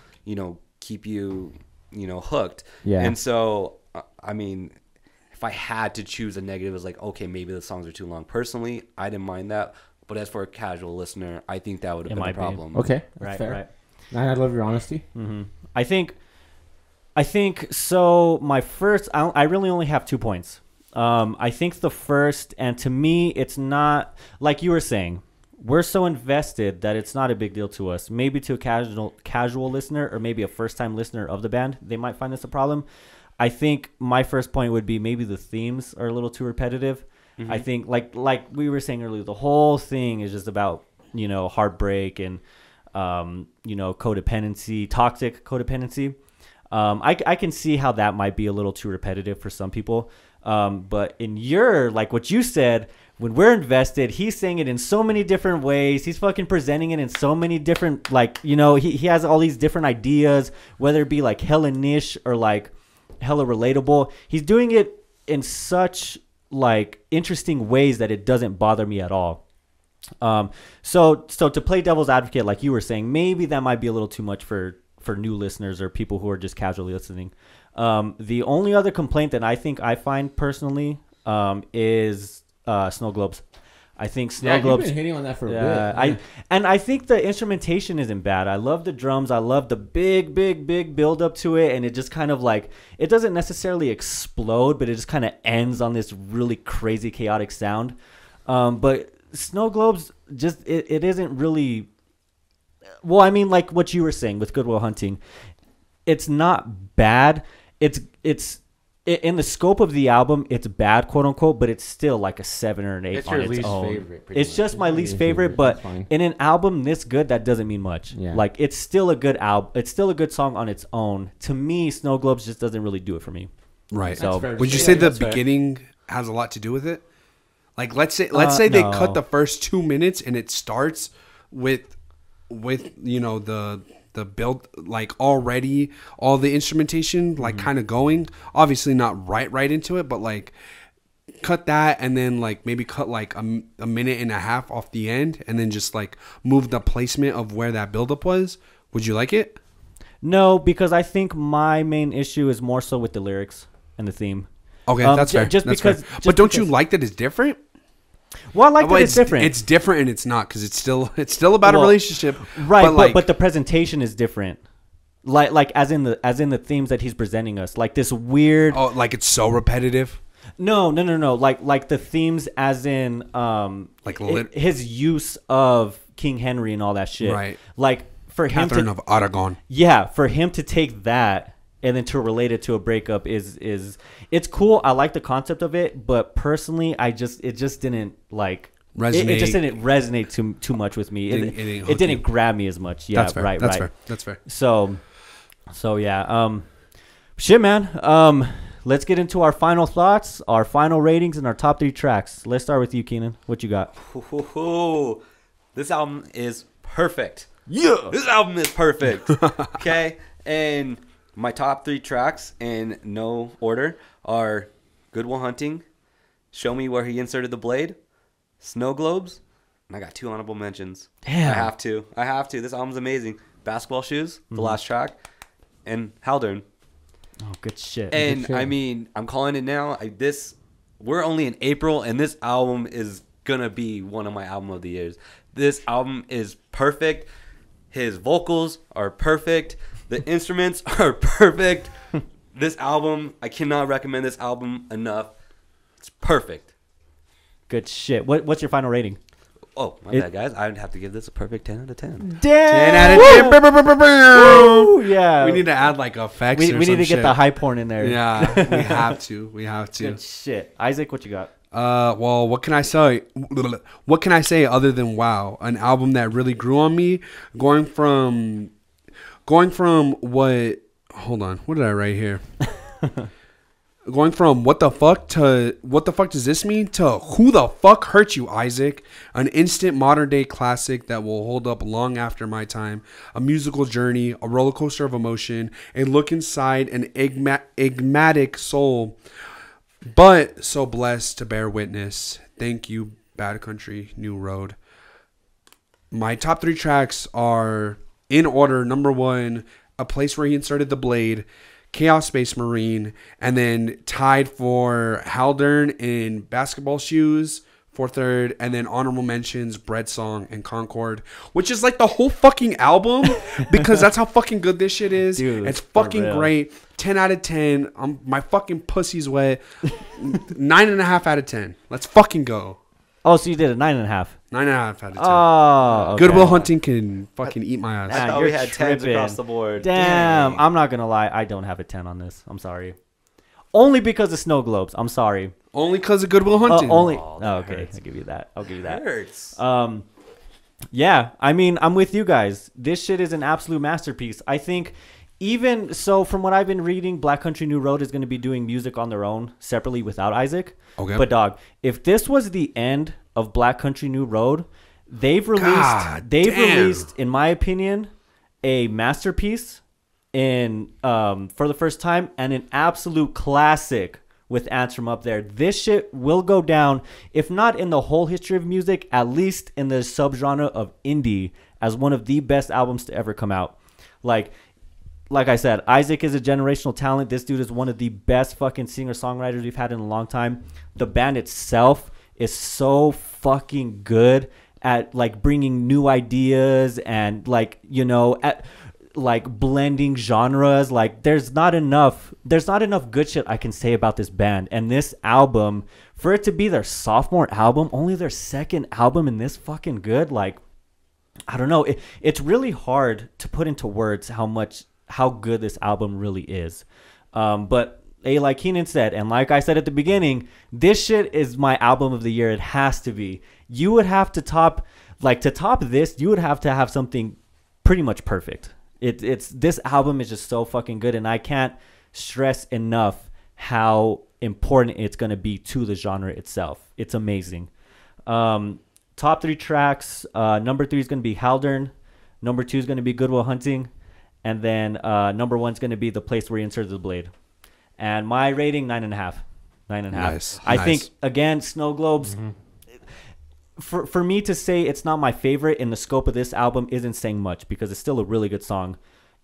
keep you, hooked. Yeah. And so, I mean, if I had to choose a negative, it's like, okay, maybe the songs are too long. Personally, I didn't mind that. But as for a casual listener, I think that would have been a problem. Okay. Right, fair. right. And I love your honesty. Mm-hmm. I think so. My first, I really only have 2 points. I think the first, and to me, it's not like you were saying. We're so invested that it's not a big deal to us. Maybe to a casual listener or maybe a first-time listener of the band, they might find this a problem. I think my first point would be maybe the themes are a little too repetitive. Mm-hmm. I think like we were saying earlier, the whole thing is just about, heartbreak and, codependency, toxic codependency. I can see how that might be a little too repetitive for some people. But in like what you said, when we're invested, he's saying it in so many different ways. He's fucking presenting it in so many different, he has all these different ideas, whether it be like hella niche or like hella relatable. He's doing it in such like interesting ways that it doesn't bother me at all. So to play devil's advocate, like you were saying, maybe that might be a little too much for new listeners or people who are just casually listening. The only other complaint that I think I find personally is snow globes. I think snow globes. You've been hitting on that for a bit. I think the instrumentation isn't bad. I love the drums. I love the big build up to it, and it just kind of like it doesn't necessarily explode, but it just kind of ends on this really crazy chaotic sound. But snow globes just it isn't really. Well, I mean, like what you were saying with Good Will Hunting, it's not bad. It's in the scope of the album, it's bad, quote unquote, but it's still like a 7 or an 8 it's on your its least own. favorite. It's just my least favorite, but in an album this good, that doesn't mean much. Yeah. Like it's still a good album. It's still a good song on its own. To me, Snow Globes just doesn't really do it for me. Right. So would you say the beginning has a lot to do with it? Like let's say they cut the first 2 minutes and it starts with the build, like already all the instrumentation like kind of going, obviously not right into it, but like cut that and then like maybe cut like a minute and a half off the end and then just like move the placement of where that buildup was. Would you like it? No, because I think my main issue is more so with the lyrics and the theme. Okay, that's fair. But don't you like that it's different? Well, I like that it's different. It's different and it's not because it's still about a relationship, right? But the presentation is different. Like as in the themes that he's presenting us, like this weird. Oh, like it's so repetitive. No. Like the themes, as in his use of King Henry and all that shit. Right. Like for Catherine of Aragon. Yeah, for him to take that and then to relate it to a breakup is it's cool. I like the concept of it, but personally, it just didn't like resonate. It just didn't resonate too much with me. It didn't grab me as much. Yeah, that's fair. right. That's fair. So yeah. Shit, man. Let's get into our final thoughts, our final ratings, and our top 3 tracks. Let's start with you, Keenan. What you got? This album is perfect. Yeah. This album is perfect. Okay, and my top 3 tracks in no order are Good Will Hunting, Show Me Where He Inserted the Blade, Snow Globes, and I got 2 honorable mentions. Damn. I have to. This album's amazing. Basketball Shoes, the last track, and Haldern. Oh, good shit. And I mean, I'm calling it now. We're only in April, and this album is gonna be one of my album of the years. This album is perfect. His vocals are perfect. The instruments are perfect. This album, I cannot recommend this album enough. It's perfect. Good shit. What's your final rating? Oh, my bad, guys. I'd have to give this a perfect 10 out of 10. Damn. 10 out of 10. Woo, yeah. We need to add like effects. We or need some to get shit. the high porn in there. Yeah, we have to. We have to. Good shit. What you got? Well, what can I say? What can I say other than wow? An album that really grew on me, going from what? Hold on, what did I write here? Going from what the fuck to what the fuck does this mean to who the fuck hurt you, Isaac? An instant modern day classic that will hold up long after my time. A musical journey, a roller coaster of emotion, a look inside an enigmatic soul. But so blessed to bear witness. Thank you, Bad Country, New Road. My top 3 tracks are in order. Number 1, A Place Where He Inserted the Blade, Chaos Space Marine, and then tied for Haldern in Basketball Shoes for 3rd, and then honorable mentions Bread Song and Concord, which is like the whole fucking album because that's how fucking good this shit is. Dude, it's fucking for real. great. 10 out of 10. My fucking pussy's wet. 9.5 out of 10. Let's fucking go. Oh, so you did a 9.5. 9.5 out of 10. Oh, okay. Goodwill Hunting can fucking eat my ass. Nah, I thought you're we had 10s tripping. across the board. Damn. Dang. I'm not going to lie. I don't have a 10 on this. I'm sorry. Only because of Snow Globes. I'm sorry. Only because of Goodwill Hunting. Only. Oh, Oh, that okay. hurts. I'll give you that. I'll give you that. Hurts. Yeah, I mean, I'm with you guys. This shit is an absolute masterpiece. I think even so, from what I've been reading, Black Country New Road is going to be doing music on their own separately without Isaac. Okay. But dog, if this was the end of Black Country New Road, they've God released, damn. in my opinion, a masterpiece in for the first time and an absolute classic with Antrim up there. This shit will go down, if not in the whole history of music, at least in the subgenre of indie, as one of the best albums to ever come out. Like I said, Isaac is a generational talent. This dude is one of the best fucking singer-songwriters we've had in a long time. The band itself is so fucking good at like bringing new ideas and like, you know, at like blending genres. Like there's not enough good shit I can say about this band. And this album, for it to be their sophomore album, only their second album and this fucking good, like I don't know. It's really hard to put into words how good this album really is. But like Keenan said, and like I said at the beginning, this shit is my album of the year. It has to be. You would have to top this, you would have to have something pretty much perfect. It's this album is just so fucking good, and I can't stress enough how important it's going to be to the genre itself. It's amazing. Top 3 tracks. Number 3 is going to be Haldern. Number 2 is going to be Goodwill Hunting. And then number 1 is going to be The Place Where He Inserted the Blade. And my rating, 9.5. 9.5. Nice. I Nice. think, again, Snow Globes, for me to say it's not my favorite in the scope of this album isn't saying much, because it's still a really good song.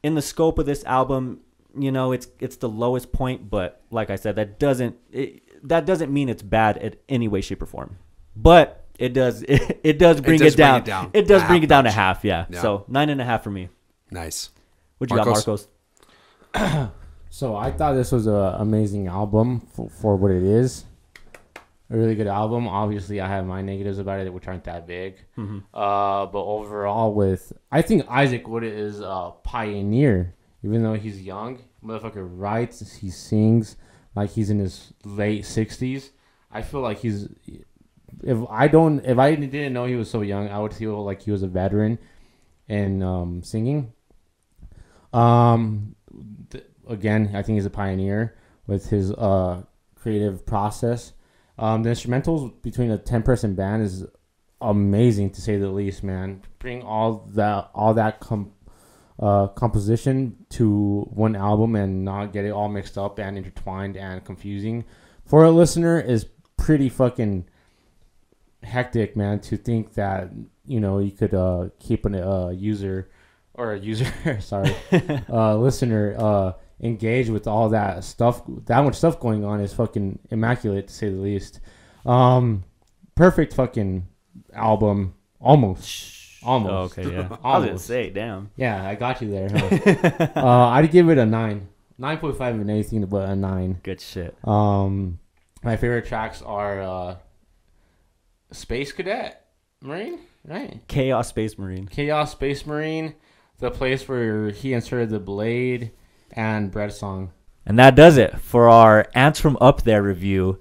In the scope of this album, you know, it's the lowest point, but like I said, that doesn't mean it's bad at any way, shape, or form. But it does bring it down. It does bring it down to half, yeah. Yeah. So 9.5 for me. Nice. What you got, Marcos? Marcos? So I thought this was an amazing album for what it is. A really good album. Obviously, I have my negatives about it, which aren't that big. But overall, I think Isaac Wood is a pioneer. Even though he's young, motherfucker writes, he sings like he's in his late 60s. I feel like if I didn't know he was so young, I would feel like he was a veteran in singing. Again, I think he's a pioneer with his creative process. The instrumentals between a 10-person band is amazing, to say the least, man. Bring all that composition to one album and not get it all mixed up and intertwined and confusing for a listener is pretty fucking hectic, man, to think that, you know, you could keep a user or a user, sorry, listener engaged with all that stuff. That much stuff going on is fucking immaculate, to say the least. Perfect fucking album. Almost. Oh, okay, yeah. I was gonna Almost. say, damn. Yeah, I got you there. Huh? I'd give it a 9. 9.5 and anything but a 9. Good shit. My favorite tracks are Space Cadet Marine, right? Chaos Space Marine. Chaos Space Marine, the place where he inserted the blade, and Bread Song. And that does it for our Ants from Up There review.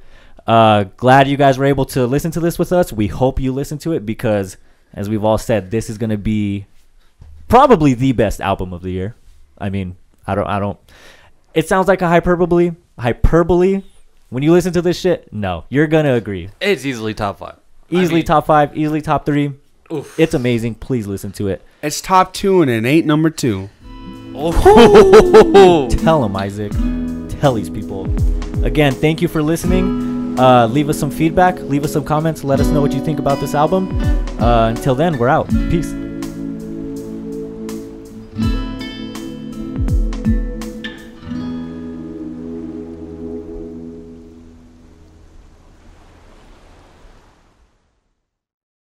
Glad you guys were able to listen to this with us. We hope you listen to it because, as we've all said, this is going to be probably the best album of the year. I mean, I don't. It sounds like a hyperbole. When you listen to this shit, no, you're going to agree. It's easily top 5. Easily top 5, easily top 3. Oof. It's amazing. Please listen to it. It's top 2 and it ain't number 2. Tell them, Isaac. Tell these people. Again, thank you for listening. Leave us some feedback. Leave us some comments. Let us know what you think about this album. Until then, we're out. Peace.